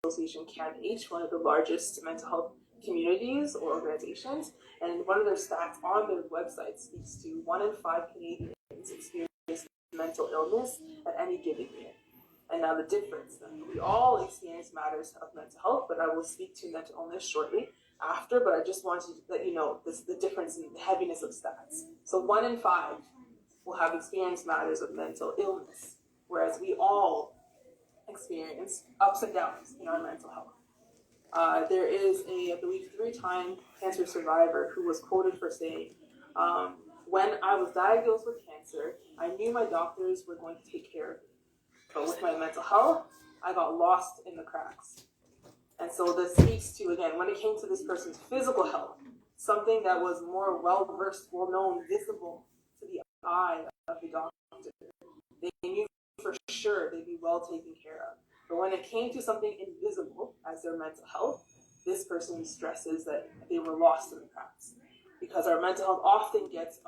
Association Canada, one of the largest mental health communities or organizations, and one of their stats on their website speaks to 1 in 5 Canadians experience mental illness at any given year. And now the difference, we all experience matters of mental health, but I will speak to mental illness shortly after, but I just wanted to let you know the difference in the heaviness of stats. So 1 in 5 will have experienced matters of mental illness, whereas we all experience ups and downs in our mental health. There is a, I believe, 3-time cancer survivor who was quoted for saying, when I was diagnosed with cancer, I knew my doctors were going to take care of me. But with my mental health, I got lost in the cracks. And so this speaks to, again, when it came to this person's physical health, something that was more well-versed, well-known, visible to the eye of the doctor. They knew for sure they'd be well taken care of. But when it came to something invisible as their mental health, this person stresses that they were lost in the cracks. Because our mental health often gets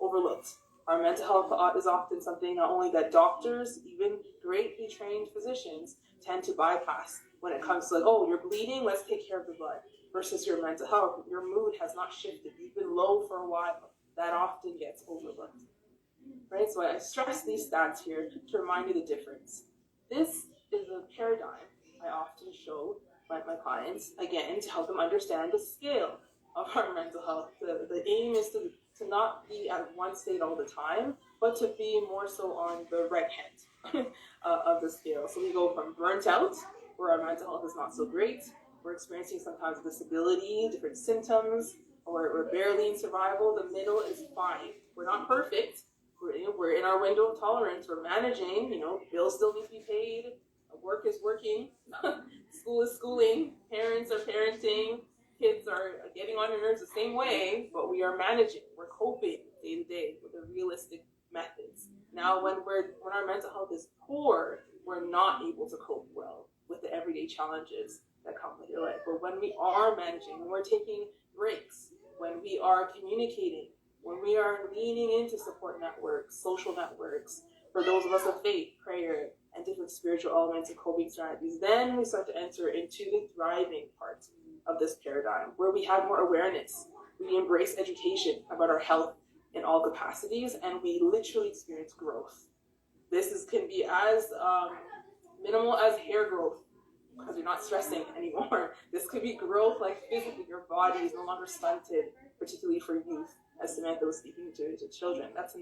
overlooked. Our mental health is often something not only that doctors, even greatly trained physicians, tend to bypass when it comes to like, oh, you're bleeding, let's take care of the blood, versus your mental health. Your mood has not shifted. You've been low for a while. That often gets overlooked. Right? So I stress these stats here to remind you the difference. This is a paradigm I often show my clients, again, to help them understand the scale of our mental health. The aim is to not be at one state all the time, but to be more so on the right hand of the scale. So we go from burnt out, where our mental health is not so great. We're experiencing sometimes disability, different symptoms, or we're barely in survival. The middle is fine. We're not perfect. We're in our window of tolerance. We're managing, bills still need to be paid. Work is working. School is schooling. Parents are parenting. Kids are getting on your nerves the same way, but we are managing. We're coping day to day with the realistic methods. Now, when our mental health is poor, we're not able to cope well with the everyday challenges that come with your life. But when we are managing, when we're taking breaks, when we are communicating, when we are leaning into support networks, social networks, for those of us of faith, prayer, and different spiritual elements and coping strategies, then we start to enter into the thriving part of this paradigm, where we have more awareness. We embrace education about our health in all capacities, and we literally experience growth. This can be as minimal as hair growth, because you're not stressing anymore. This could be growth like physically, your body is no longer stunted, particularly for youth, as Samantha was speaking to children. That's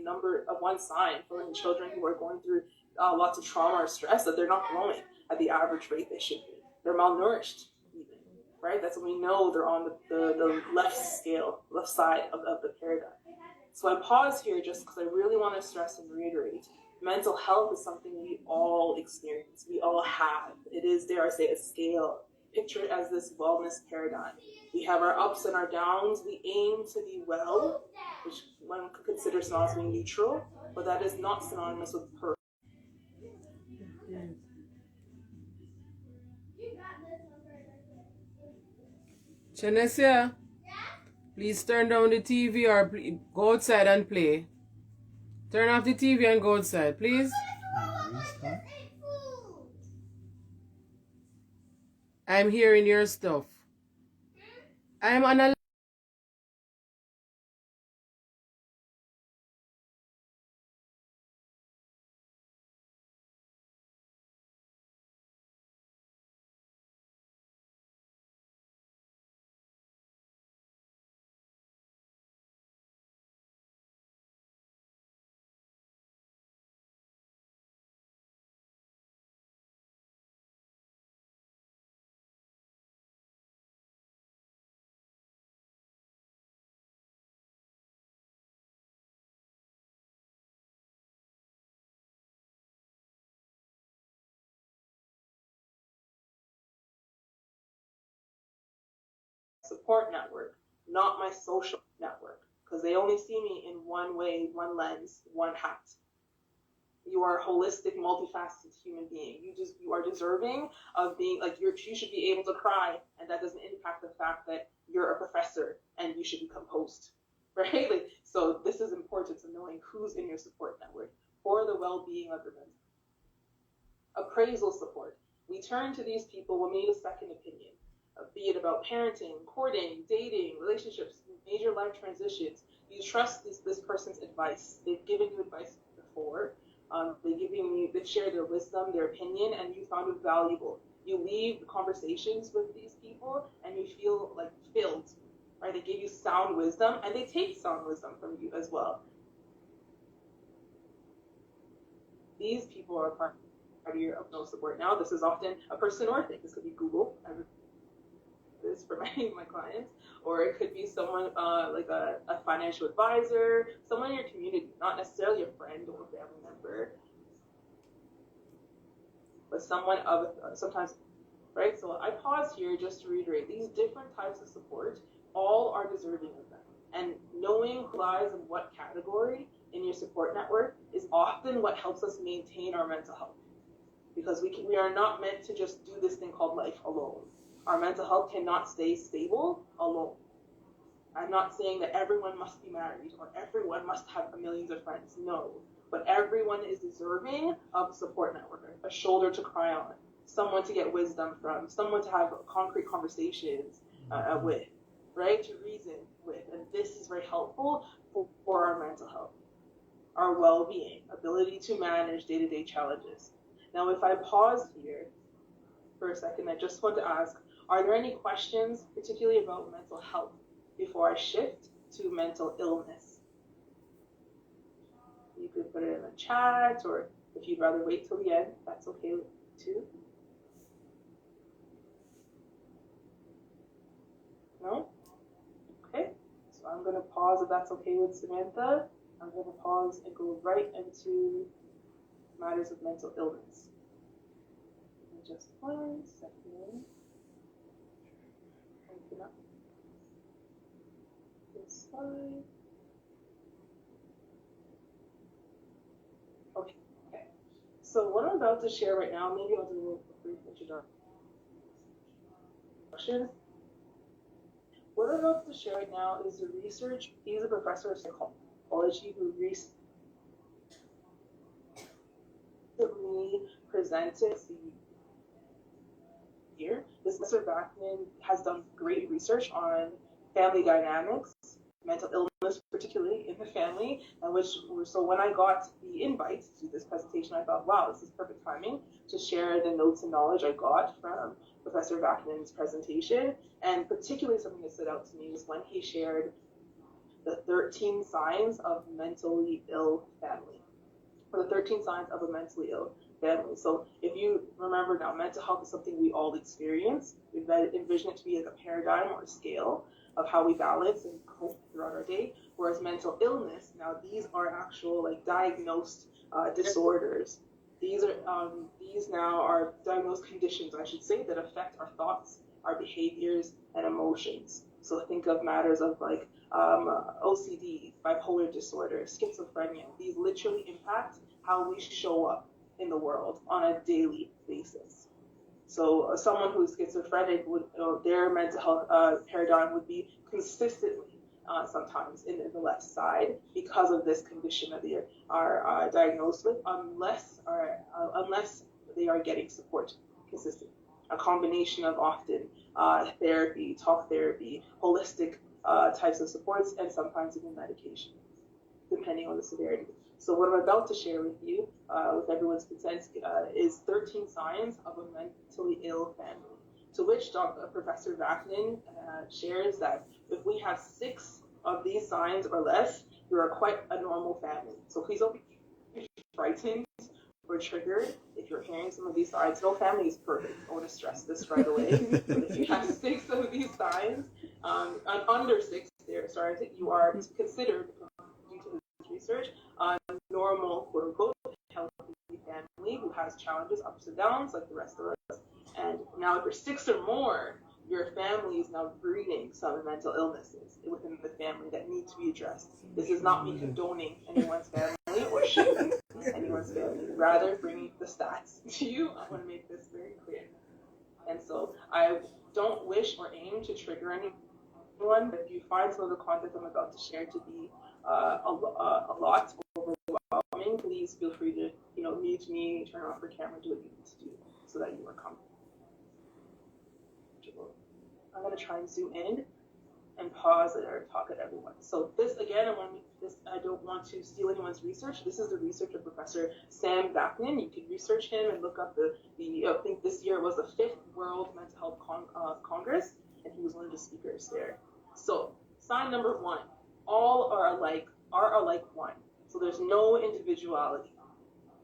one sign for children who are going through lots of trauma or stress, that they're not growing at the average rate they should be. They're malnourished, even, right? That's when we know they're on the left side of the paradigm. So I pause here just because I really want to stress and reiterate, mental health is something we all experience. We all have. It is, dare I say, a scale. Picture it as this wellness paradigm. We have our ups and our downs. We aim to be well, which one could consider synonymous with neutral, but that is not synonymous with perfect. Genesia, please turn down the TV or go outside and play. Turn off the TV and go outside, please. I'm hearing your stuff. I'm on a support network, not my social network, because they only see me in one way, one lens, one hat. You are a holistic, multifaceted human being. You are deserving of being you should be able to cry, and that doesn't impact the fact that you're a professor and you should be composed, right? So this is important to knowing who's in your support network for the well-being of your mental. Appraisal support. We turn to these people when we need a second opinion, be it about parenting, courting, dating, relationships, major life transitions. You trust this person's advice. They've given you advice before. They share their wisdom, their opinion, and you found it valuable. You leave the conversations with these people and you feel like filled, right? They give you sound wisdom and they take sound wisdom from you as well. These people are part of your emotional support. Now, this is often a person or thing. This could be Google. This for many of my clients, or it could be someone like a financial advisor, someone in your community, not necessarily a friend or a family member, but someone of sometimes, right? So I pause here just to reiterate, these different types of support, all are deserving of them. And knowing who lies in what category in your support network is often what helps us maintain our mental health. Because we are not meant to just do this thing called life alone. Our mental health cannot stay stable alone. I'm not saying that everyone must be married or everyone must have millions of friends. No. But everyone is deserving of a support network, a shoulder to cry on, someone to get wisdom from, someone to have concrete conversations with, right? To reason with. And this is very helpful for our mental health, our well-being, ability to manage day-to-day challenges. Now, if I pause here for a second, I just want to ask, are there any questions, particularly about mental health, before I shift to mental illness? You could put it in the chat, or if you'd rather wait till the end, that's okay too. No? Okay, so I'm going to pause if that's okay with Samantha. I'm going to pause and go right into matters of mental illness. Just 1 second. Open up this slide. Okay. So what I'm about to share right now, maybe I'll do a brief introduction. What I'm about to share right now is the research. He's a professor of psychology who recently presented here. This Mr. Backman has done great research on family dynamics, mental illness, particularly in the family, so when I got the invite to do this presentation, I thought, wow, this is perfect timing to share the notes and knowledge I got from Professor Backman's presentation. And particularly something that stood out to me was when he shared the 13 signs of mentally ill family, or the 13 signs of a mentally ill family. So if you remember now, mental health is something we all experience. We envision it to be like a paradigm or a scale of how we balance and cope throughout our day. Whereas mental illness, now these are actual like diagnosed disorders. These now are diagnosed conditions, I should say, that affect our thoughts, our behaviors, and emotions. So think of matters of like OCD, bipolar disorder, schizophrenia. These literally impact how we show up in the world on a daily basis. So someone who's schizophrenic would, their mental health paradigm would be consistently sometimes in the left side because of this condition that they are diagnosed with, unless they are getting support consistently. A combination of often therapy, talk therapy, holistic types of supports, and sometimes even medication, depending on the severity. So what I'm about to share with you, with everyone's consent, is 13 signs of a mentally ill family, to which Professor Backman shares that if we have 6 of these signs or less, you are quite a normal family. So please don't be frightened or triggered if you're hearing some of these signs. No family is perfect. I want to stress this right away. But if you have 6 of these signs, under 6, you are considered, due to this research, normal, quote unquote, healthy family who has challenges, ups and downs, like the rest of us. And now, if you're 6 or more, your family is now breeding some mental illnesses within the family that need to be addressed. This is not me condoning anyone's family or shaming anyone's family, rather bringing the stats to you. I want to make this very clear. And so I don't wish or aim to trigger anyone, but if you find some of the content I'm about to share to be a lot overwhelming, please feel free to mute me, turn off your camera, do what you need to do, so so that you are comfortable. I'm going to try and zoom in and pause it or talk at everyone. So this, again, I don't want to steal anyone's research. This is the research of Professor Sam Vaknin. You can research him and look up I think this year was the 5th World Mental Health Congress, and he was one of the speakers there. So sign number 1, all are alike one. So there's no individuality.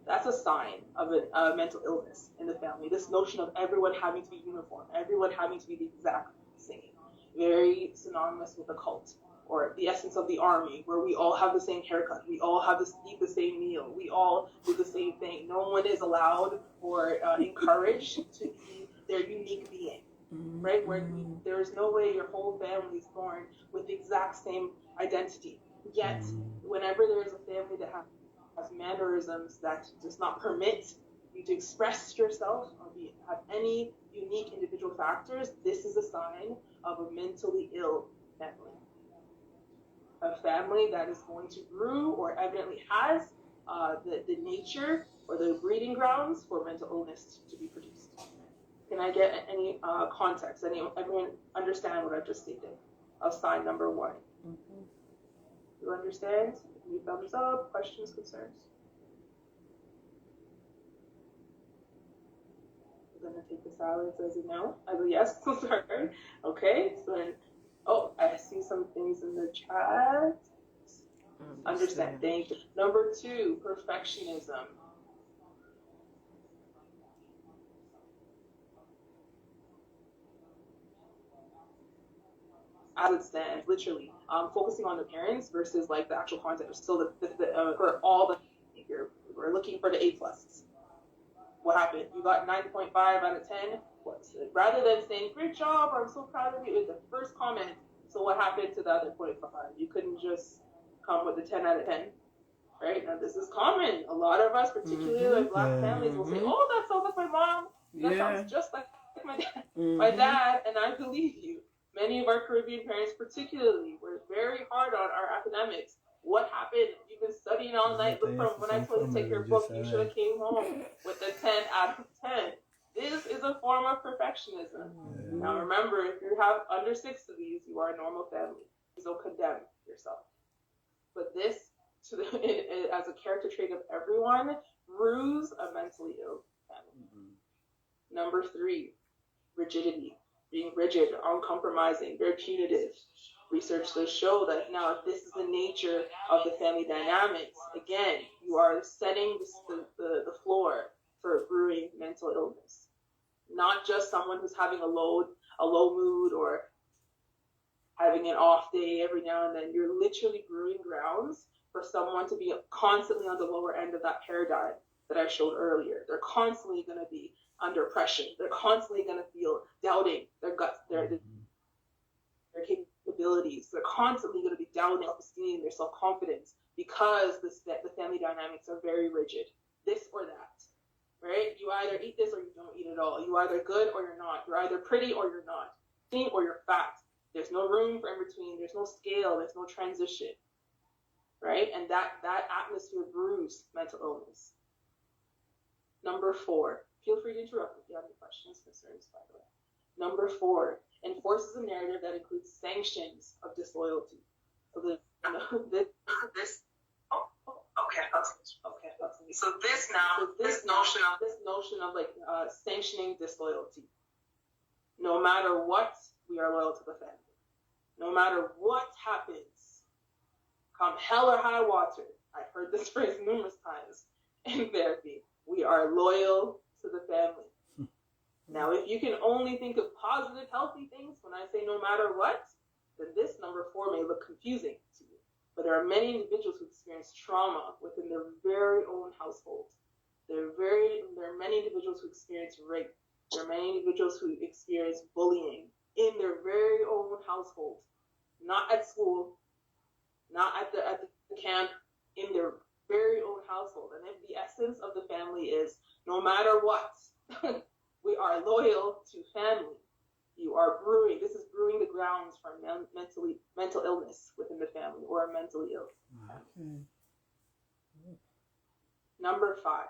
That's a sign of a mental illness in the family. This notion of everyone having to be uniform, everyone having to be the exact same. Very synonymous with a cult, or the essence of the army, where we all have the same haircut, we all have eat the same meal, we all do the same thing. No one is allowed or encouraged to be their unique being, right? Where there is no way your whole family is born with the exact same identity. Yet, whenever there is a family that has mannerisms that does not permit you to express yourself or have any unique individual factors, this is a sign of a mentally ill family. A family that is going to brew or evidently has the nature or the breeding grounds for mental illness to be produced. Can I get any context? Everyone understand what I've just stated of sign number 1? You understand? Any thumbs up, questions, concerns? I'm going to take the silence as a no, as a yes. Sorry. Okay, so then, I see some things in the chat. Understand. Thank you. Number 2, perfectionism. As it stands, literally, focusing on the parents versus like the actual content. So for all the, we're looking for the A+. What happened? You got 9.5 out of 10. Rather than saying great job or I'm so proud of you, it's the first comment. So what happened to the other 0.5? You couldn't just come with a 10 out of 10, right? Now this is common. A lot of us, particularly like Black families, will say, "Oh, that sounds like my mom. That sounds just like my dad." My dad, and I believe you. Many of our Caribbean parents, particularly, were very hard on our academics. What happened? You've been studying all night. Look, from when I told you to take your book, you should have came home with a 10 out of 10. This is a form of perfectionism. Now remember, if you have under 6 of these, you are a normal family. So condemn yourself. But this, as a character trait of everyone, brews a mentally ill family. Number 3, rigidity. Being rigid, uncompromising, very punitive. Research does show that now if this is the nature of the family dynamics, again, you are setting the floor for brewing mental illness. Not just someone who's having a low mood or having an off day every now and then. You're literally brewing grounds for someone to be constantly on the lower end of that paradigm that I showed earlier. They're constantly going to be under pressure. They're constantly going to feel doubting their guts, their capabilities. They're constantly going to be doubting self-esteem, their self-confidence, because the family dynamics are very rigid. This or that, right? You either eat this or you don't eat at all. You're either good or you're not. You're either pretty or you're not. Thin or you're fat. There's no room for in between. There's no scale. There's no transition, right? And that atmosphere brews mental illness. Number 4. Feel free to interrupt if you have any questions, concerns, by the way. Number 4, enforces a narrative that includes sanctions of disloyalty. So So this notion of like sanctioning disloyalty. No matter what, we are loyal to the family. No matter what happens, come hell or high water. I've heard this phrase numerous times in therapy. We are loyal to the family. Now, if you can only think of positive, healthy things when I say no matter what, then this number 4 may look confusing to you. But there are many individuals who experience trauma within their very own household. There are many individuals who experience rape. There are many individuals who experience bullying in their very own household. Not at school, not at the camp, in their very own household. And if the essence of the family is no matter what, we are loyal to family. You are brewing. This is brewing the grounds for mental illness within the family or mentally ill. Number 5,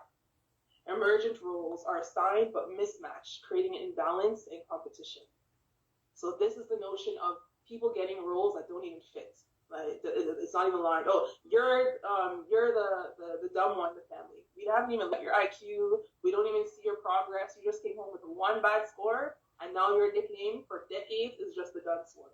Emergent roles are assigned but mismatched, creating an imbalance in competition. So this is the notion of people getting roles that don't even fit. Like it's not even aligned. Oh, you're the dumb one in the family. We haven't even let your IQ. We don't even see your progress. You just came home with one bad score, and now your nickname for decades is just the dunce one.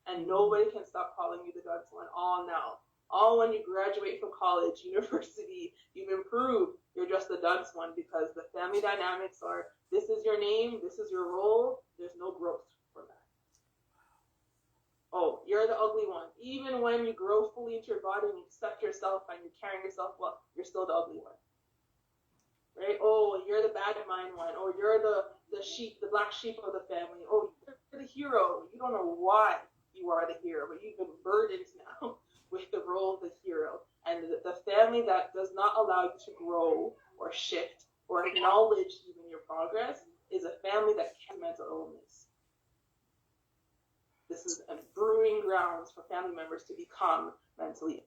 And nobody can stop calling you the dunce one. All now. All when you graduate from college, university, you've improved. You're just the dunce one because the family dynamics are, this is your name, this is your role. There's no growth from that. Oh, you're the ugly one. Even when you grow fully into your body and you accept yourself and you're carrying yourself well, you're still the ugly one. Right? Oh, you're the bad mind one. Oh, you're the sheep, the black sheep of the family. Oh, you're the hero. You don't know why you are the hero, but you've been burdened now with the role of the hero. And the family that does not allow you to grow or shift or acknowledge even your progress is a family that has mental illness. This is a brewing grounds for family members to become mentally ill.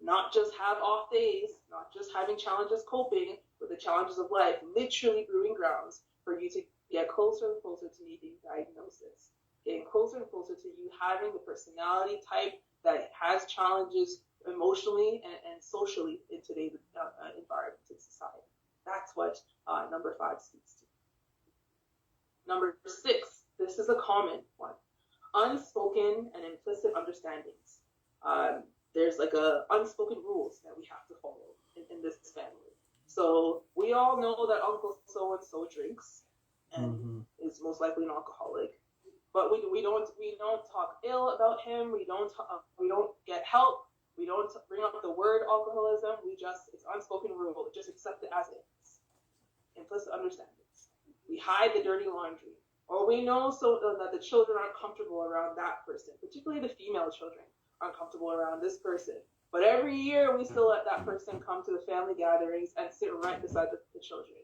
Not just have off days, not just having challenges coping with the challenges of life, literally brewing grounds for you to get closer and closer to needing diagnosis, getting closer and closer to you having the personality type that has challenges emotionally and socially in today's environment and society. That's what number 5 speaks to. Number 6, this is a common one. Unspoken and implicit understandings. There's like unspoken rules that we have to follow in this family. So we all know that Uncle so-and-so drinks and is most likely an alcoholic. But we don't talk ill about him. We don't get help. We don't bring up the word alcoholism. It's unspoken rule. Just accept it as it is. Implicit understandings. We hide the dirty laundry. Or we know that the children aren't comfortable around that person, particularly the female children aren't comfortable around this person. But every year we still let that person come to the family gatherings and sit right beside the children.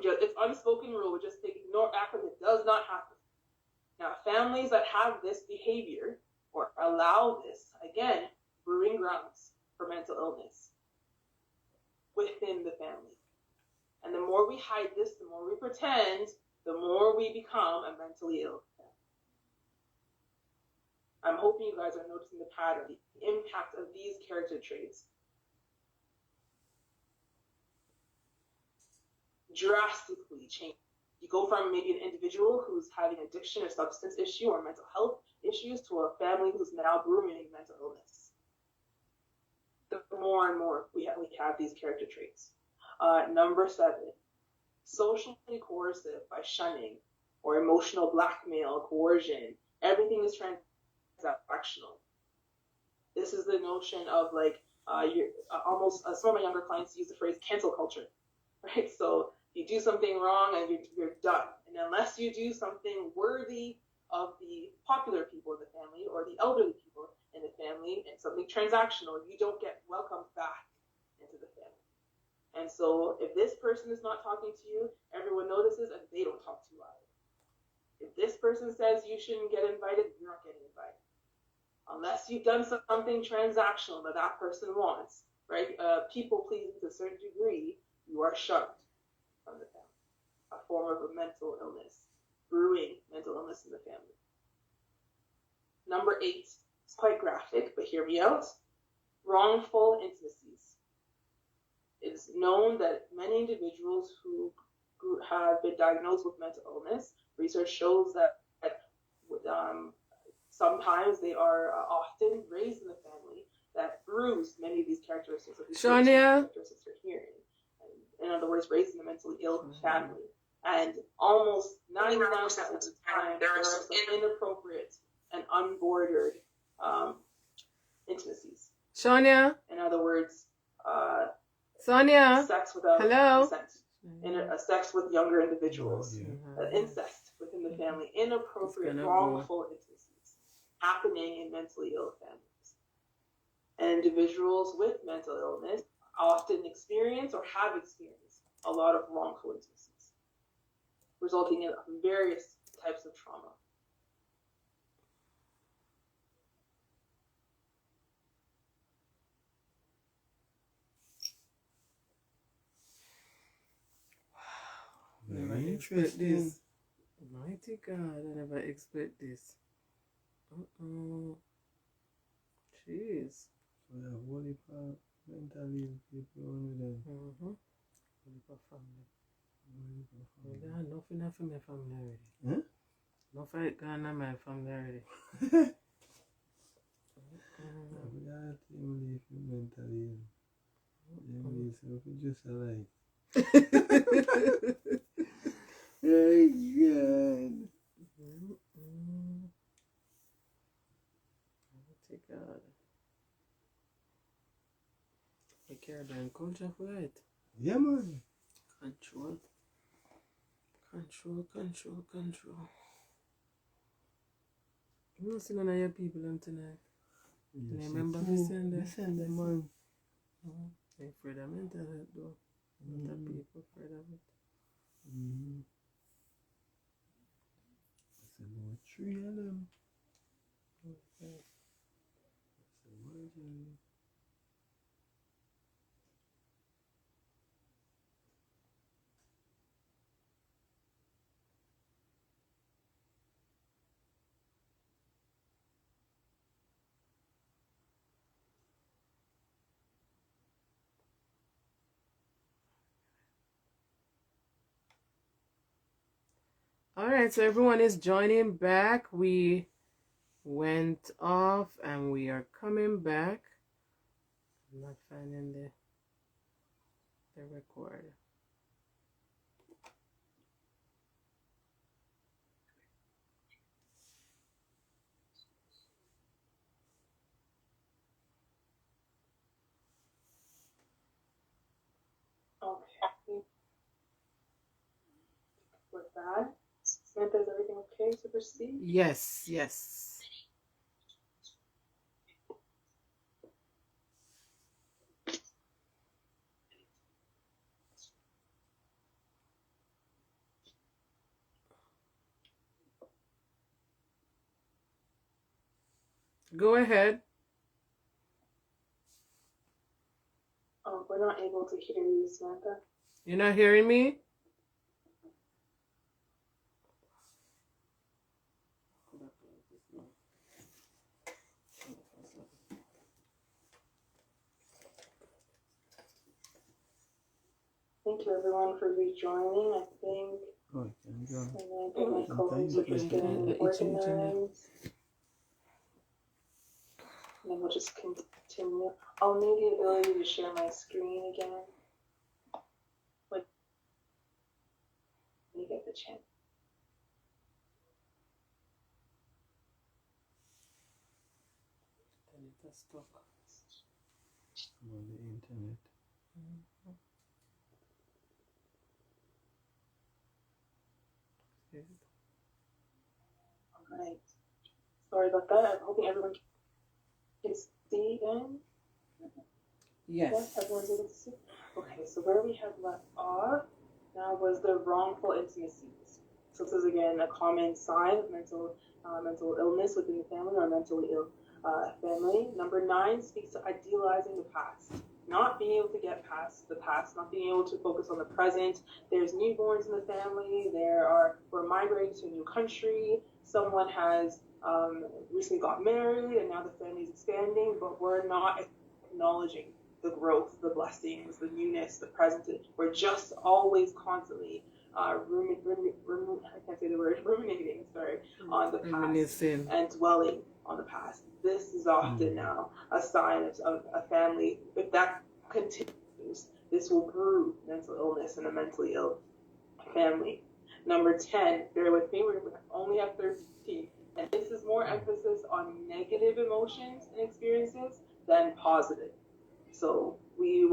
It's unspoken rule. We just ignore, act like it does not happen. Now, families that have this behavior or allow this, again, brewing grounds for mental illness within the family. And the more we hide this, the more we pretend, the more we become a mentally ill family. I'm hoping you guys are noticing the pattern, the impact of these character traits. Drastically change. You go from maybe an individual who's having addiction or substance issue or mental health issues to a family who's now brewing mental illness. The more and more we have these character traits. Number 7, socially coercive by shunning or emotional blackmail, coercion. Everything is transactional. This is the notion of you're almost, some of my younger clients use the phrase cancel culture, right? So you do something wrong and you're done. And unless you do something worthy of the popular people in the family or the elderly people in the family and something transactional, you don't get welcomed back into the family. And so if this person is not talking to you, everyone notices and they don't talk to you either. If this person says you shouldn't get invited, you're not getting invited. Unless you've done something transactional that person wants, right? People pleasing to a certain degree, you are shunned from the family. A form of a mental illness, brewing mental illness in the family. Number 8, it's quite graphic, but hear me out. Wrongful intimacies. It is known that many individuals who have been diagnosed with mental illness, research shows that sometimes they are often raised in a family that brews many of these characteristics of these characteristics you're hearing. In other words, raised in a mentally ill family. And almost 99% of the time, there are some inappropriate and unbordered intimacies. Saunia? In other words, Saunia? Sex without consent. Sex with younger individuals. Incest within the family. Inappropriate, wrongful intimacies happening in mentally ill families. And individuals with mental illness often experience or have experienced a lot of wrongful intimacies, resulting in various types of trauma. Never expect this. Mighty God, I never expect this. Jeez. So yeah, what if mentally people only then? Family. There are nothing for my family already. Huh? Nothing gone in my family already. We got to leave you mentally. Then we just like. Hey, God. Mighty God. The Caribbean culture for it. Yeah, man. Control. You don't see none of your people on tonight. Yes, Remember we send them? Send them, man. They're afraid of mental health though. Other people afraid of it. That's about 3 of them. Okay. That's about Alright, so everyone is joining back. We went off and we are coming back. I'm not finding the record. Okay. With that, Samantha, is everything okay to proceed? Yes. Go ahead. Oh, we're not able to hear you, Samantha. You're not hearing me? Thank you, everyone, for rejoining. I think Oh, can go. and then get my colleagues are just getting organized. And then we'll just continue. I'll need the ability to share my screen again when you get the chance. I'm on the internet. All right. Sorry about that. I'm hoping everyone can see again. Yes. Yeah, everyone's able to see. Okay, so where we have left off now was the wrongful intimacies. So this is again a common sign of mental illness within the family or mentally ill family. Number 9 speaks to idealizing the past, not being able to get past the past, not being able to focus on the present. There's newborns in the family. We're migrating to a new country. Someone has recently got married, and now the family's expanding, but we're not acknowledging the growth, the blessings, the newness, the present. We're just always constantly ruminating on the past and dwelling on the past. This is often now a sign of a family. If that continues, this will brew mental illness in a mentally ill family. Number 10, bear with me, we only have 13. And this is more emphasis on negative emotions and experiences than positive. So we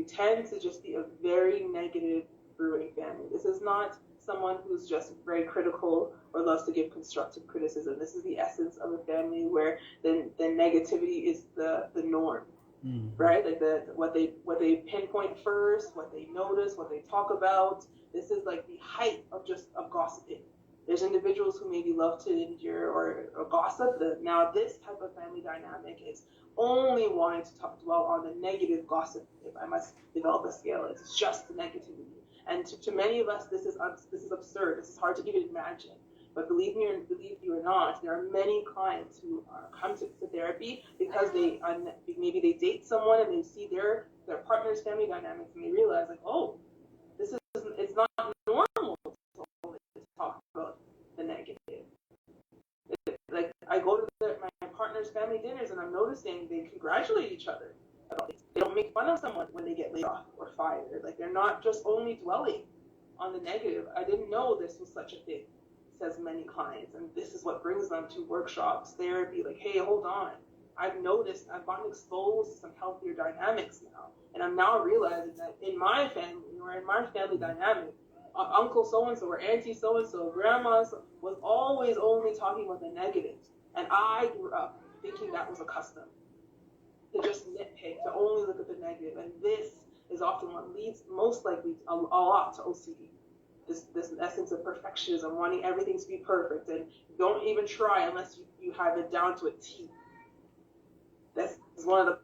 tend to just be a very negative brewing family. This is not someone who's just very critical or loves to give constructive criticism. This is the essence of a family where the negativity is the norm, right? Like what they pinpoint first, what they notice, what they talk about. This is like the height of gossiping. There's individuals who maybe love to endure or gossip. Now this type of family dynamic is only wanting to dwell on the negative gossip. If I must develop a scale, it's just the negativity. And to many of us, this is absurd. This is hard to even imagine. But believe you or not, there are many clients who come to therapy because maybe they date someone and they see their partner's family dynamics and they realize like, oh, it's not normal to only talk about the negative. Like I go to my partner's family dinners and I'm noticing they congratulate each other about it. They don't make fun of someone when they get laid off or fired. Like they're not just only dwelling on the negative. I didn't know this was such a thing, says many clients, and this is what brings them to workshops, therapy. Like, hey, hold on. I've noticed, I've gotten exposed to some healthier dynamics now, and I'm now realizing that in my family or in my family dynamic, Uncle so-and-so or Auntie so-and-so, Grandma was always only talking about the negatives. And I grew up thinking that was a custom, to just nitpick, to only look at the negative. And this is often what leads most likely a lot to OCD. This essence of perfectionism, wanting everything to be perfect, and don't even try unless you have it down to a T. That's one of the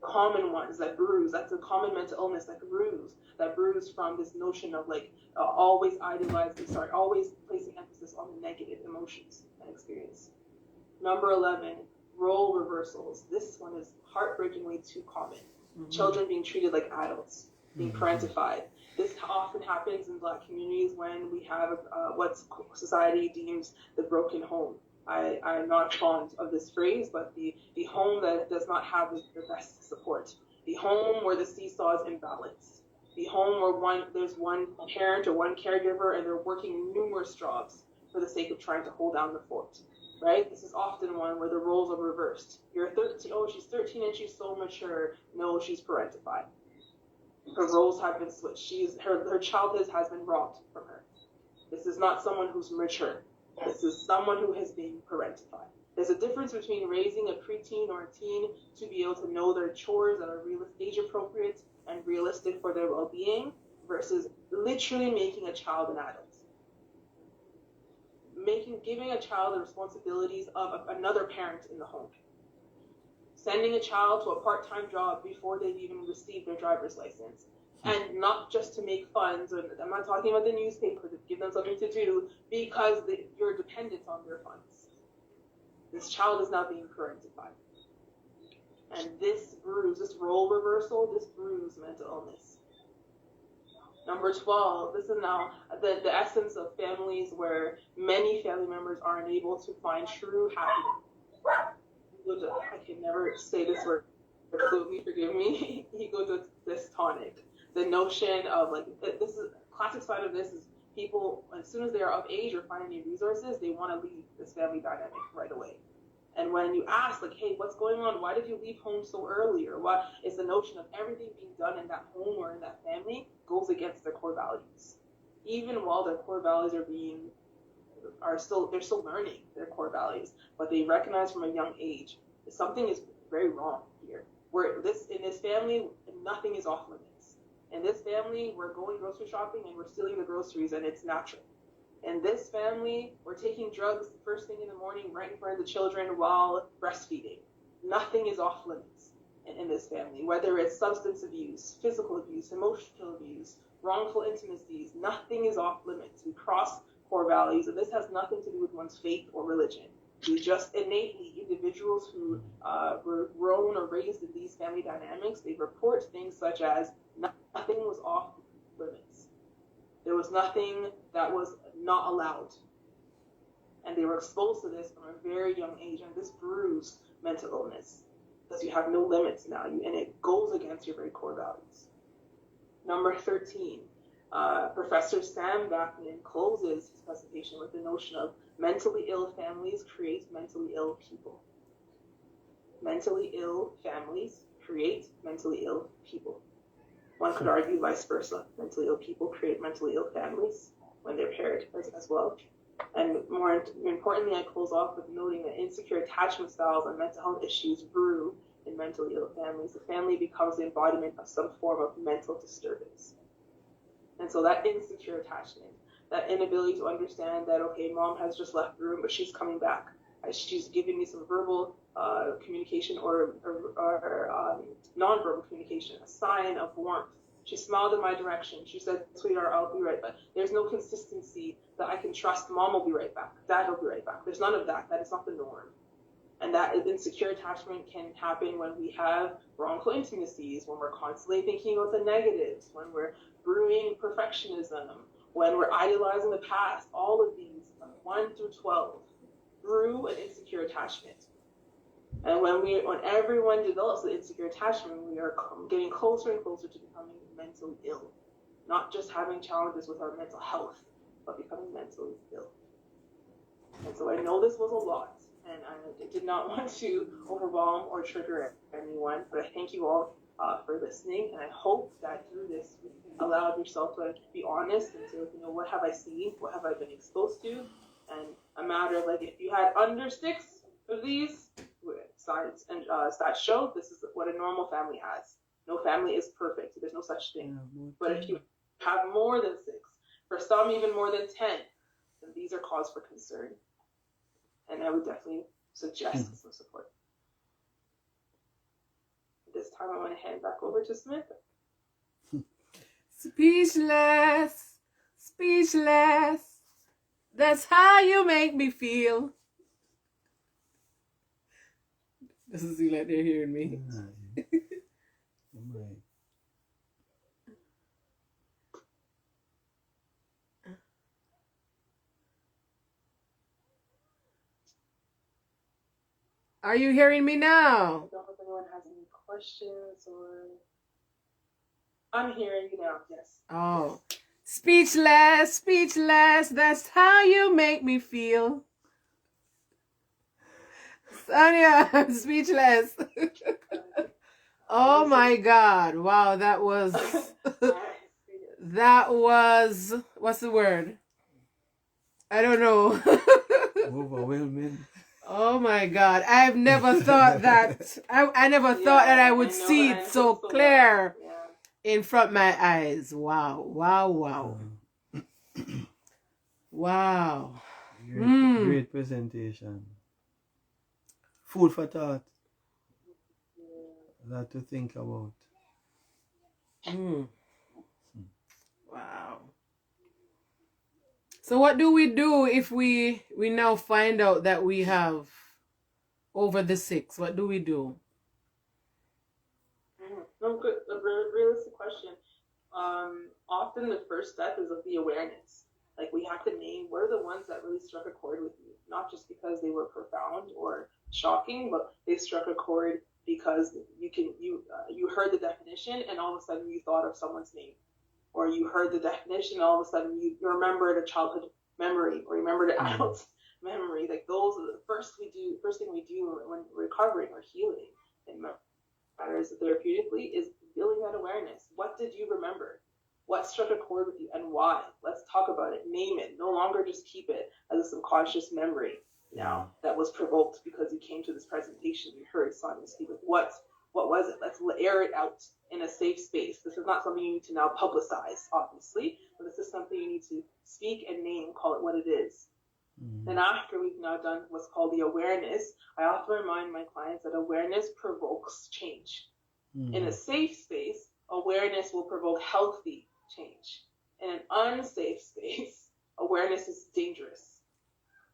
common ones that brews. That's a common mental illness that brews from this notion of like always placing emphasis on the negative emotions and experience. Number 11, role reversals. This one is heartbreakingly too common. Mm-hmm. Children being treated like adults, being parentified. This often happens in Black communities when we have what society deems the broken home. I'm not fond of this phrase, but the home that does not have the best support. The home where the seesaw is imbalanced. The home where there's one parent or one caregiver and they're working numerous jobs for the sake of trying to hold down the fort. Right? This is often one where the roles are reversed. You're 13, oh, she's 13 and she's so mature. No, she's parentified. Her roles have been switched. Her childhood has been robbed from her. This is not someone who's mature. This is someone who has been parentified. There's a difference between raising a preteen or a teen to be able to know their chores that are age appropriate and realistic for their well-being versus literally making a child an adult. Giving a child the responsibilities of another parent in the home. Sending a child to a part-time job before they've even received their driver's license. And not just to make funds, or I'm not talking about the newspaper, to give them something to do because you're dependent on their funds. This child is now being parentified. And this role reversal, this brews mental illness. Number 12, this is now the essence of families where many family members are unable to find true happiness. I can never say this word, absolutely forgive me. Ego-dystonic. The notion of like, this is classic side of this is people, as soon as they are of age or find any resources, they want to leave this family dynamic right away. And when you ask, like, hey, what's going on? Why did you leave home so early? Or what is the notion of everything being done in that home or in that family goes against their core values. Even while their core values they're still learning their core values, but they recognize from a young age that something is very wrong here. In this family, nothing is off limits. In this family, we're going grocery shopping and we're stealing the groceries and it's natural. In this family, we're taking drugs the first thing in the morning right in front of the children while breastfeeding. Nothing is off limits in this family, whether it's substance abuse, physical abuse, emotional abuse, wrongful intimacies. Nothing is off limits. We cross core values, and this has nothing to do with one's faith or religion. We just innately, individuals who were grown or raised in these family dynamics, they report things such as nothing was off limits. There was nothing that was not allowed. And they were exposed to this from a very young age, and this brews mental illness because you have no limits now, and it goes against your very core values. Number 13, Professor Sam Vaknin closes his presentation with the notion of mentally ill families create mentally ill people. Mentally ill families create mentally ill people. One could argue vice versa. Mentally ill people create mentally ill families when they're paired as well. And more importantly, I close off with noting that insecure attachment styles and mental health issues brew in mentally ill families. The family becomes the embodiment of some form of mental disturbance. And so that insecure attachment, that inability to understand that, okay, mom has just left the room, but she's coming back. She's giving me some verbal communication or nonverbal communication, a sign of warmth She smiled in my direction. She said, sweetheart, I'll be right back. There's no consistency that I can trust mom will be right back, dad will be right back. There's none of that. That is not the norm. And that insecure attachment can happen when we have wrongful intimacies, when we're constantly thinking about the negatives, when we're brewing perfectionism, when we're idolizing the past. All of these, 1 through 12, brew an insecure attachment. And when everyone develops the insecure attachment, we are getting closer and closer to becoming mentally ill. Not just having challenges with our mental health, but becoming mentally ill. And so I know this was a lot, and I did not want to overwhelm or trigger anyone, but I thank you all for listening, and I hope that through this you allowed yourself to be honest and say, what have I seen, what have I been exposed to, and a matter of if you had under 6 of these, science and stats show this is what a normal family has. No family is perfect, so there's no such thing. But if you have more than 6, for some even more than 10, then these are cause for concern. And I would definitely suggest some support. At this time, I want to hand back over to Samantha. Speechless, speechless. That's how you make me feel. Doesn't seem like they're hearing me. Are you hearing me now? I don't know if anyone has any questions or... I'm hearing you now, yes. Oh. Speechless, speechless. That's how you make me feel. Saunia, I'm speechless. Oh my God. Wow, that was... that was... What's the word? I don't know. Overwhelming. Oh my God. I've never thought that. I never thought that I would see it so clear in front of my eyes. Wow. Wow. Wow. Wow. Great presentation. Food for thought. A lot to think about. Wow. So what do we do if we now find out that we have over the 6? What do we do? No, good. A realistic question. Often the first step is of the awareness. We have to name what are the ones that really struck a chord with you, not just because they were profound or shocking, but they struck a chord because you heard the definition and all of a sudden you thought of someone's name, or you heard the definition and all of a sudden you remembered a childhood memory or remembered an adult memory. Those are the first thing we do when we're recovering or healing in matters therapeutically is building that awareness. What did you remember? What struck a chord with you and why? Let's talk about it. Name it. No longer just keep it as a subconscious memory now that was provoked because you came to this presentation. You heard Saunia speak. What was it? Let's air it out in a safe space. This is not something you need to now publicize, obviously, but this is something you need to speak and name, call it what it is. Then after we've now done what's called the awareness, I often remind my clients that awareness provokes change. In a safe space, awareness will provoke healthy change. In an unsafe space, awareness is dangerous.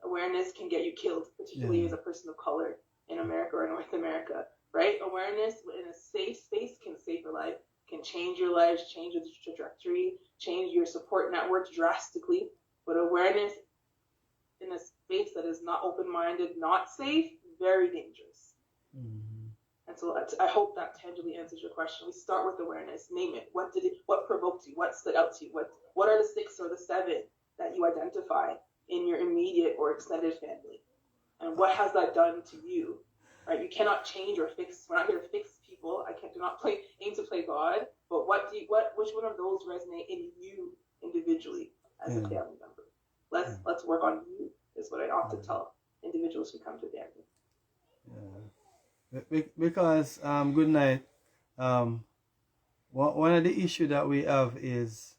Awareness can get you killed, particularly as a person of color in America or North America, right? Awareness in a safe space can save your life, can change your life, change your trajectory, change your support network drastically. But awareness in a space that is not open-minded, not safe, very dangerous. And so I hope that tangibly answers your question. We start with awareness. Name it. What provoked you? What stood out to you? What are the 6 or the 7 that you identify in your immediate or extended family? And what has that done to you? Right? You cannot change or fix. We're not here to fix people. Do not aim to play God. But which one of those resonate in you individually as a family member? Let's work on you is what I often tell individuals who come to therapy. Because good night. One of the issues that we have is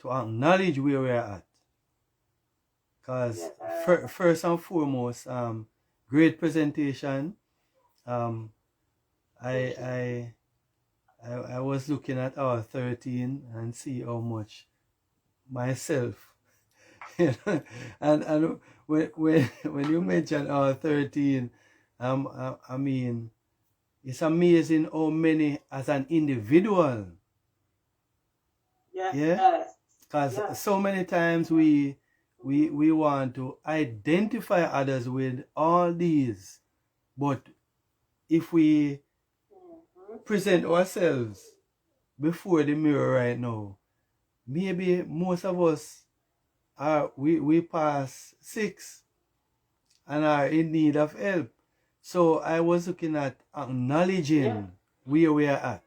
to acknowledge where we're at. Because first and foremost, great presentation. I I was looking at our 13 and see how much myself, and when you mention our 13, I mean, it's amazing how many as an individual. Yes. Yeah, because so many times we want to identify others with all these, but if we present ourselves before the mirror right now, maybe most of us are we pass 6 and are in need of help. So I was looking at acknowledging where we are at.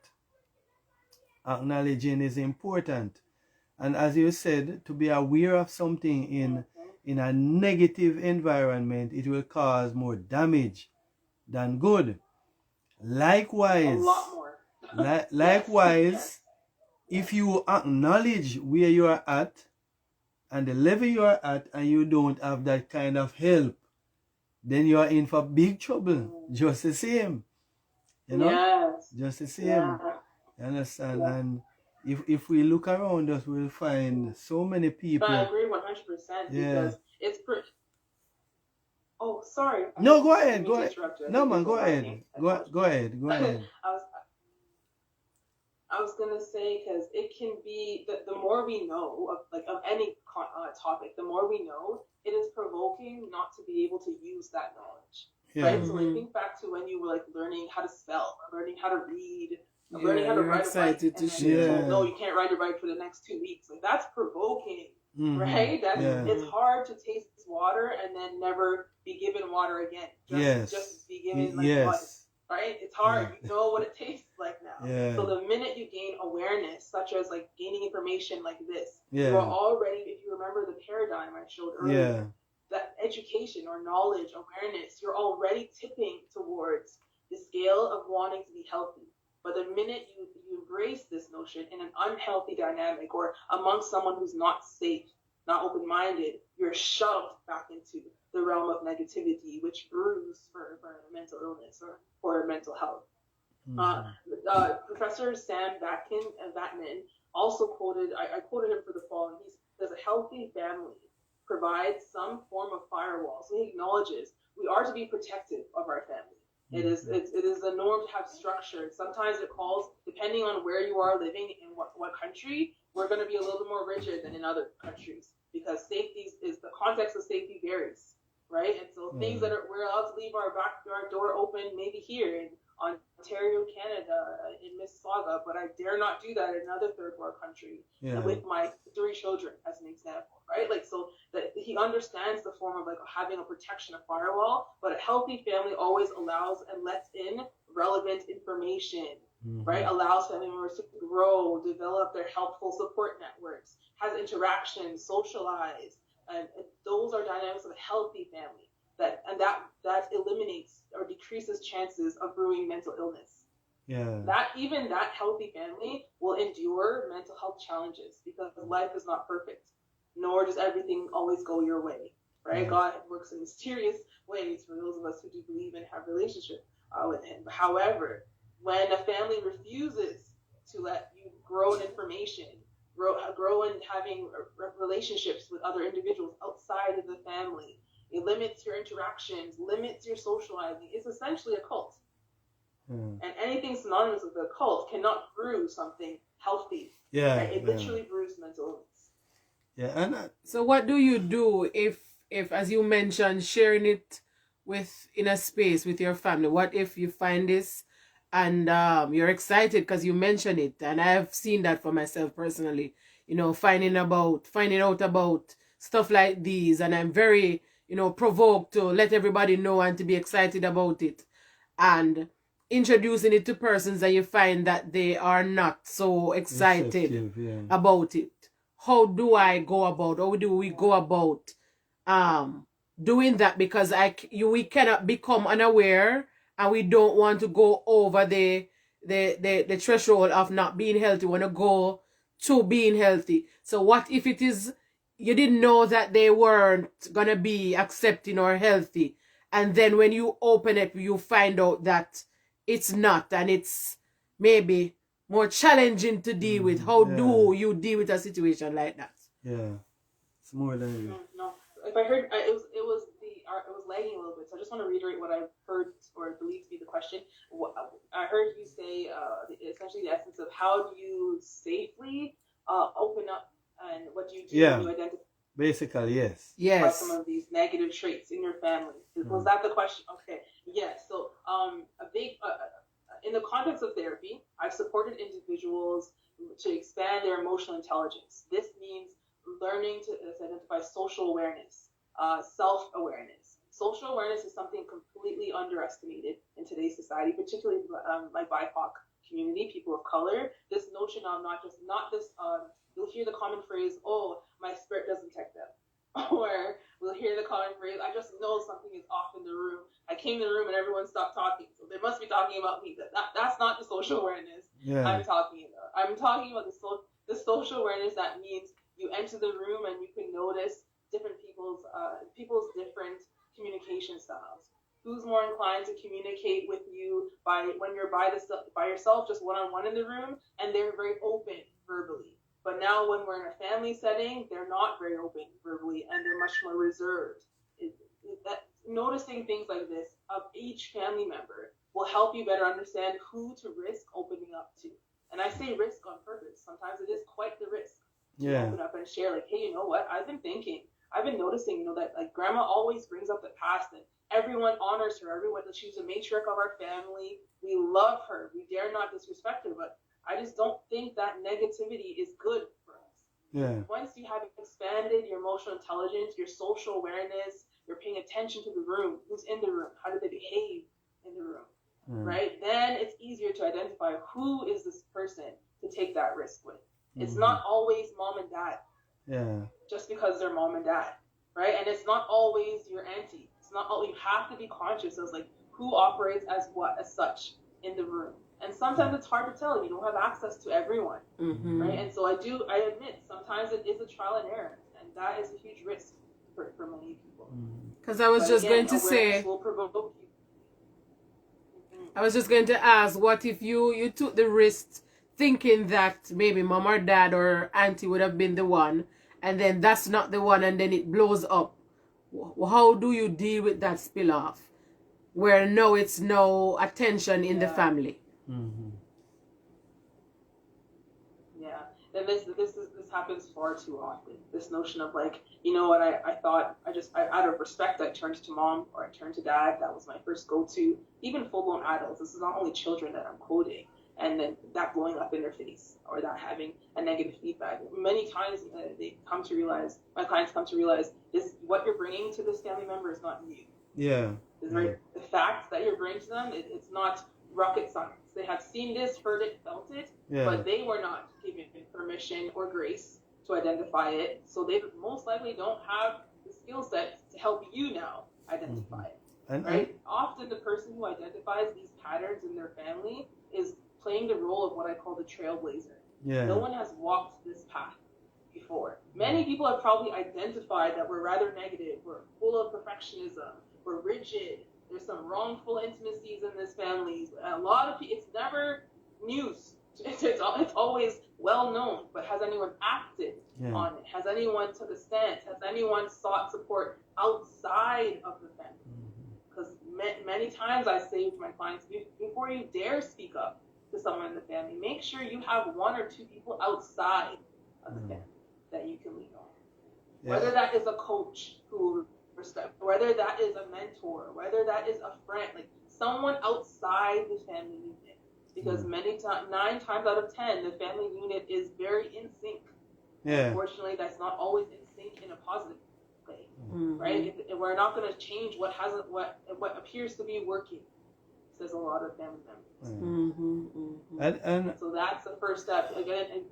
Acknowledging is important. And as you said, to be aware of something in a negative environment, it will cause more damage than good. Likewise, a lot more. Likewise, if you acknowledge where you are at and the level you are at and you don't have that kind of help, then you are in for big trouble. Just the same. You know? Yes. Just the same. You understand? Yeah. And if we look around us, we'll find so many people. But I agree 100% because it's pretty. Oh, sorry. No, go ahead. Go ahead. No, man, go ahead. Go ahead. I was gonna say, because it can be the more we know of any topic, the more we know, it is provoking not to be able to use that knowledge. Yeah. Right. So like think back to when you were like learning how to spell, or learning how to read, or learning how to ride a bike, and then no, you can't ride your bike for the next 2 weeks. Like that's provoking, right? It's hard to taste water and then never be given water again. Just be given mud. Right? It's hard. You know what it tastes like now. Yeah. So the minute you gain awareness, such as like gaining information like this, you are already, if you remember the paradigm I showed earlier, that education or knowledge, awareness, you're already tipping towards the scale of wanting to be healthy. But the minute you embrace this notion in an unhealthy dynamic or amongst someone who's not safe, not open-minded, you're shoved back into the realm of negativity, which brews for mental illness or mental health. Professor Sam Vatman also quoted, I quoted him for the following. He says, a healthy family provides some form of firewall. So he acknowledges we are to be protective of our family. It is a norm to have structure. Sometimes it calls, depending on where you are living in what country, we're going to be a little bit more rigid than in other countries because safety is the context of safety varies, right? And so things that we're allowed to leave our backyard door open, maybe here in Ontario, Canada, in Mississauga, but I dare not do that in another third world country with my 3 children as an example, right? Like so that he understands the form of like having a protection, a firewall, but a healthy family always allows and lets in relevant information, right? Allows family members to grow, develop their helpful support networks, has interactions, socialize, and those are dynamics of a healthy family. That eliminates or decreases chances of brewing mental illness. Yeah. That healthy family will endure mental health challenges because life is not perfect, nor does everything always go your way. Right? God works in mysterious ways for those of us who do believe and have relationship with Him. However, when a family refuses to let you grow in information, grow in having relationships with other individuals outside of the family, it limits your interactions, limits your socializing. It's essentially a cult. And anything synonymous with a cult cannot brew something healthy. Yeah. Right? It literally brews mental illness. Yeah. And so what do you do if as you mentioned, sharing it in a space with your family? What if you find this and you're excited because you mentioned it? And I've seen that for myself personally, finding out about stuff like these. And I'm very provoked to let everybody know and to be excited about it, and introducing it to persons that you find that they are not so excited about it. How do we go about doing that? Because we cannot become unaware, and we don't want to go over the threshold of not being healthy. We want to go to being healthy. So what if it is you didn't know that they weren't going to be accepting or healthy, and then when you open it, you find out that it's not, and it's maybe more challenging to deal with. How do you deal with a situation like that? Yeah, it's more than it. No, if I heard it was lagging a little bit, so I just want to reiterate what I've heard or believe to be the question. I heard you say essentially the essence of how do you safely open up, and what do you do when you identify basically some of these negative traits in your family. Was that the question? Okay, yes. So a big in the context of therapy, I've supported individuals to expand their emotional intelligence. This means learning to identify social awareness, self-awareness. Social awareness is something completely underestimated in today's society, particularly my BIPOC community, people of color. This notion of not this. You'll hear the common phrase, "Oh, my spirit doesn't protect them," or we'll hear the common phrase, "I just know something is off in the room. I came in the room and everyone stopped talking, so they must be talking about me." That's not the social awareness I'm talking about. I'm talking about the social awareness that means you enter the room and you can notice different people's different communication styles. Who's more inclined to communicate with you when you're by yourself, just one-on-one in the room, and they're very open verbally. But now when we're in a family setting, they're not very open verbally, and they're much more reserved. Noticing things like this of each family member will help you better understand who to risk opening up to. And I say risk on purpose. Sometimes it is quite the risk to open up and share, like, hey, you know what? I've been noticing, that like grandma always brings up the past, and everyone honors her. She's a matriarch of our family. We love her. We dare not disrespect her, but I just don't think that negativity is good for us. Yeah. Once you have expanded your emotional intelligence, your social awareness, you're paying attention to the room, who's in the room, how do they behave in the room, right? Then it's easier to identify who is this person to take that risk with. It's not always mom and dad. Yeah. Just because they're mom and dad, right? And it's not always your auntie. It's not all. You have to be conscious of like who operates as such in the room. And sometimes it's hard to tell. You don't have access to everyone, right? And so I admit, sometimes it is a trial and error, and that is a huge risk for many people. Because I was just going to say, I was just going to ask, what if you took the risk thinking that maybe mom or dad or auntie would have been the one, and then that's not the one, and then it blows up? How do you deal with that spill off, where now it's no attention in the family? Yeah, and this happens far too often. This notion of like, you know what, I thought out of respect, I turned to mom or I turned to dad. That was my first go-to. Even full-blown adults. This is not only children that I'm quoting. And then that blowing up in their face, or that having a negative feedback. Many times my clients come to realize this, what you're bringing to this family member is not new. Yeah. Right? The facts that you're bringing to them, it's not rocket science. They have seen this, heard it, felt it, but they were not given permission or grace to identify it. So they most likely don't have the skill set to help you now identify it. Right? Often the person who identifies these patterns in their family is playing the role of what I call the trailblazer. Yeah. No one has walked this path before. Many people have probably identified that we're rather negative, we're full of perfectionism, we're rigid, there's some wrongful intimacies in this family. A lot of people, it's never news. It's always well known, but has anyone acted on it? Has anyone took a stance? Has anyone sought support outside of the family? Because many times I say to my clients, before you dare speak up to someone in the family, make sure you have one or two people outside of the family that you can lean on. Whether that is a coach who respect, whether that is a mentor, whether that is a friend, like someone outside the family unit. Because 9 times out of 10, the family unit is very in sync. Yeah. Unfortunately, that's not always in sync in a positive way, right? We're not going to change what appears to be working, says a lot of family members. And so that's the first step. Again, and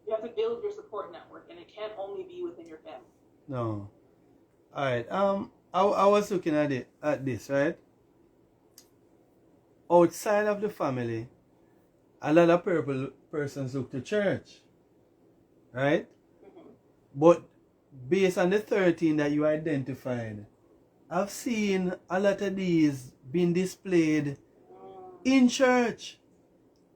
you have to build your support network, and it can't only be within your family. No. All right. I was looking at this, right? Outside of the family, a lot of persons look to church, right? But based on the 13 that you identified, I've seen a lot of these being displayed in church.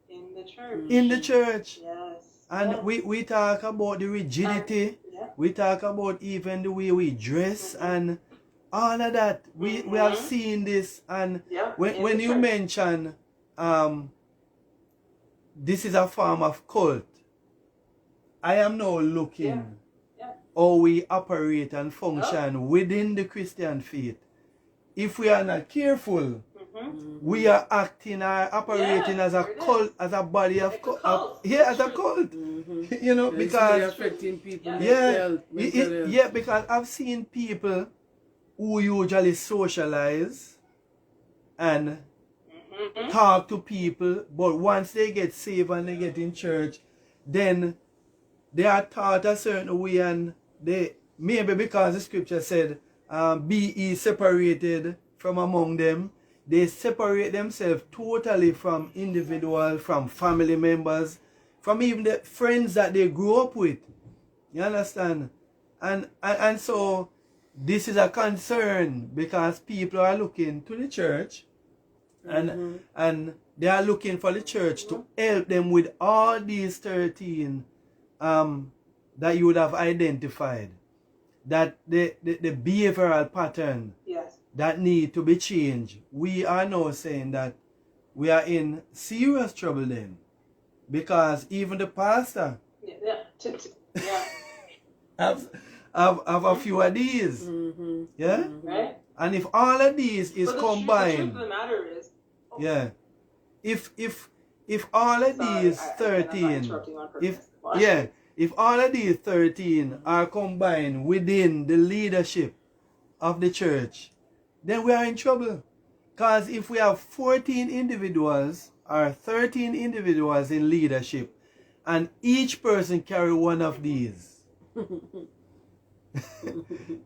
In the church. In the church. Yes. And yes. we talk about the rigidity. Yeah. We talk about even the way we dress and all of that. We have seen this. And when you mention this is a form of cult, I am now looking how we operate and function within the Christian faith. If we are not careful, we are acting or operating as a cult, as a body of cult. As a cult. You know, because affecting people. Because I've seen people who usually socialize and talk to people, but once they get saved and they get in church, then they are taught a certain way, and they maybe because the scripture said, be ye separated from among them, they separate themselves totally from individuals, from family members, from even the friends that they grew up with. You understand? And so this is a concern because people are looking to the church and they are looking for the church to help them with all these 13 that you would have identified, that the behavioral pattern that need to be changed. We are now saying that we are in serious trouble then, because even the pastor have a few of these. Right? And if all of these is combined, the truth of the matter is, if all of these 13, if all of these 13 are combined within the leadership of the church, then we are in trouble. Because if we have 14 individuals or 13 individuals in leadership, and each person carry one of these,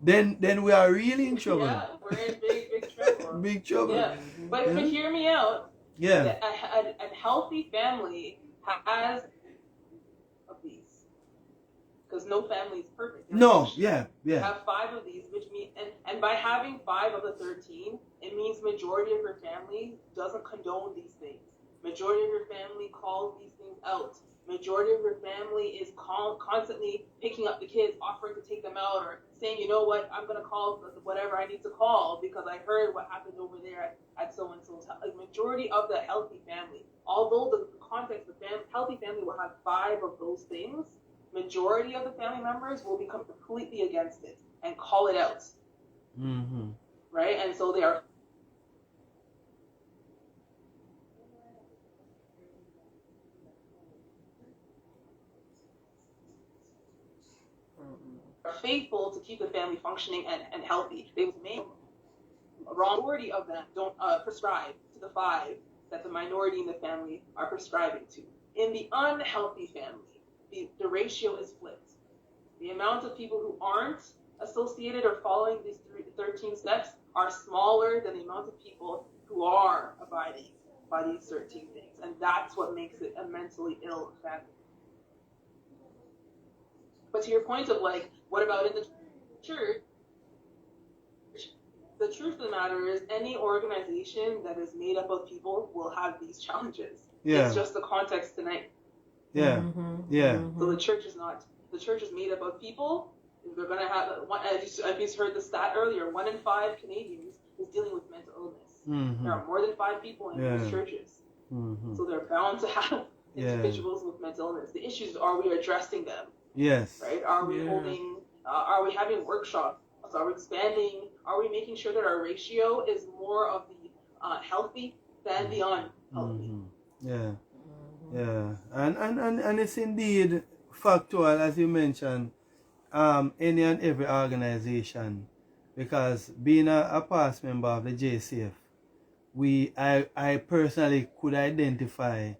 then we are really in trouble. Yeah, we're in big trouble. Big trouble. Yeah. But hear me out. Yeah. A healthy family has of these. Because no family is perfect. No, yeah. You have 5 of these, which means, and by having 5 of the 13, it means majority of your family doesn't condone these things. Majority of your family calls these things out. Majority of your family is constantly picking up the kids, offering to take them out, or saying, you know what, I'm going to call whatever I need to call because I heard what happened over there at so-and-so's. A majority of the healthy family, although the context of healthy family will have 5 of those things, majority of the family members will become completely against it and call it out. Right? And so they are faithful to keep the family functioning and healthy. They made a majority of them don't prescribe to the 5 that the minority in the family are prescribing to. In the unhealthy family, the ratio is flipped. The amount of people who aren't associated or following these 13 steps are smaller than the amount of people who are abiding by these 13 things. And that's what makes it a mentally ill family. But to your point of like, what about in the church? The truth of the matter is any organization that is made up of people will have these challenges. Yeah. It's just the context tonight. Yeah. So the church is not. The church is made up of people. They're going to have, as you heard the stat earlier, 1 in 5 Canadians is dealing with mental illness. There are more than 5 people in these churches. So they're bound to have individuals with mental illness. The issue is, are we addressing them? Yes. Right? Are we holding, are we having workshops? Are we expanding? Are we making sure that our ratio is more of the healthy than the unhealthy? Yeah. And it's indeed factual, as you mentioned, any and every organization, because being a past member of the JCF, I personally could identify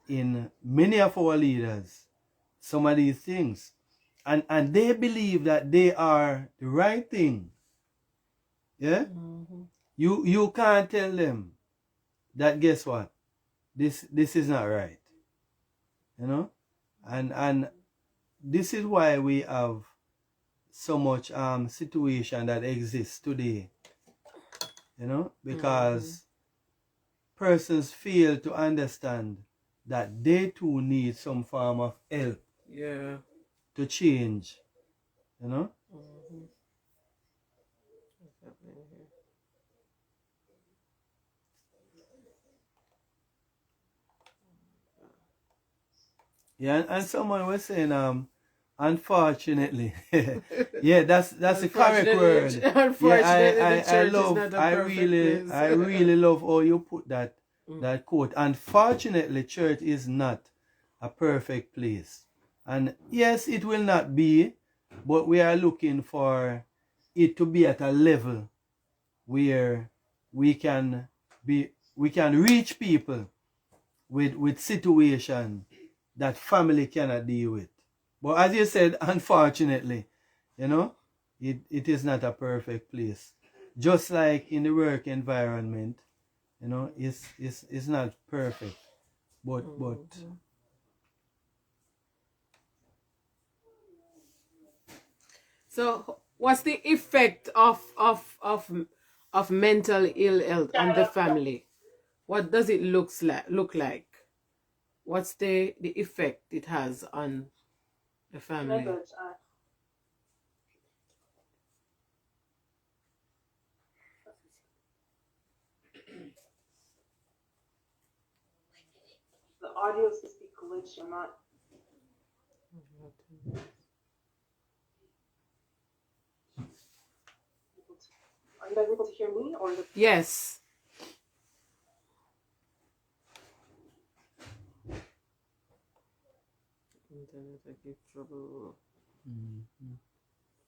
in many of our leaders some of these things, and they believe that they are the right thing. Yeah. You can't tell them that, guess what, this is not right, you know. And this is why we have so much situation that exists today, you know, because persons fail to understand that they too need some form of help to change, you know? Mm-hmm. Yeah, and someone was saying, unfortunately, yeah, that's the correct word. Unfortunately, the church love, is not a perfect place. I really love how you put that quote. Unfortunately, church is not a perfect place, and yes, it will not be, but we are looking for it to be at a level where we can reach people with situation that family cannot deal with. But as you said, unfortunately, you know, it is not a perfect place. Just like in the work environment, you know, it's not perfect. But so what's the effect of mental ill health on the family? What does it look like? What's the effect it has on the family? The audio seems to be glitchy. I'm not. Are you guys able to hear me or? Yes. Internet, I give trouble.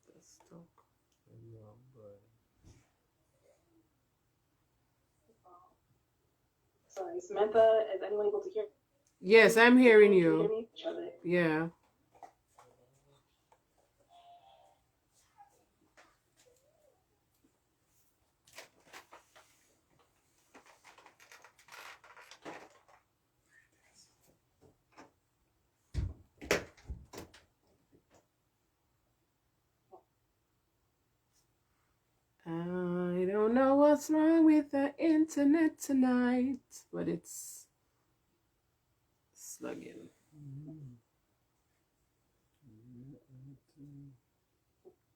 Desktop. Sorry, Samantha, is anyone able to hear? Yes, I'm hearing you. Can you hear me? Yeah. I don't know what's wrong with the internet tonight, but it's slugging.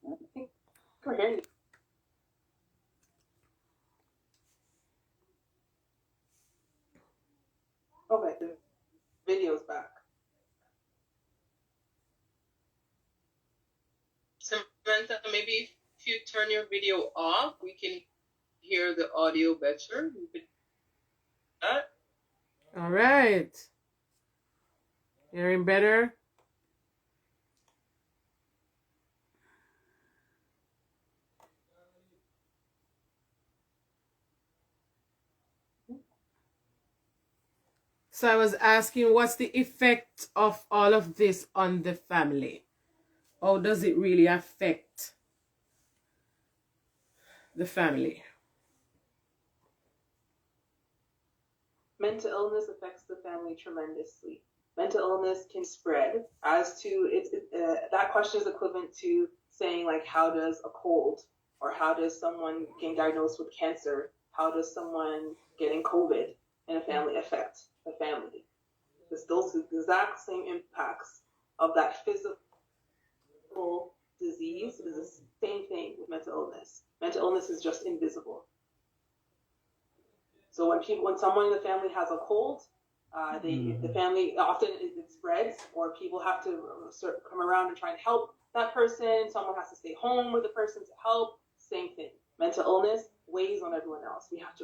I think we're hearing you. Okay, the video's back. Samantha, maybe if you turn your video off, we can hear the audio better. All right. Hearing better? So I was asking, what's the effect of all of this on the family? How does it really affect the family? Mental illness affects the family tremendously. Mental illness can spread as to that question is equivalent to saying like, how does a cold or how does someone getting diagnosed with cancer, how does someone getting COVID in a family affect the family? Those exact same impacts of that physical disease is the same thing with mental illness. Mental illness is just invisible. So when someone in the family has a cold, the family often it spreads, or people have to come around and try and help that person. Someone has to stay home with the person to help. Same thing. Mental illness weighs on everyone else. We have to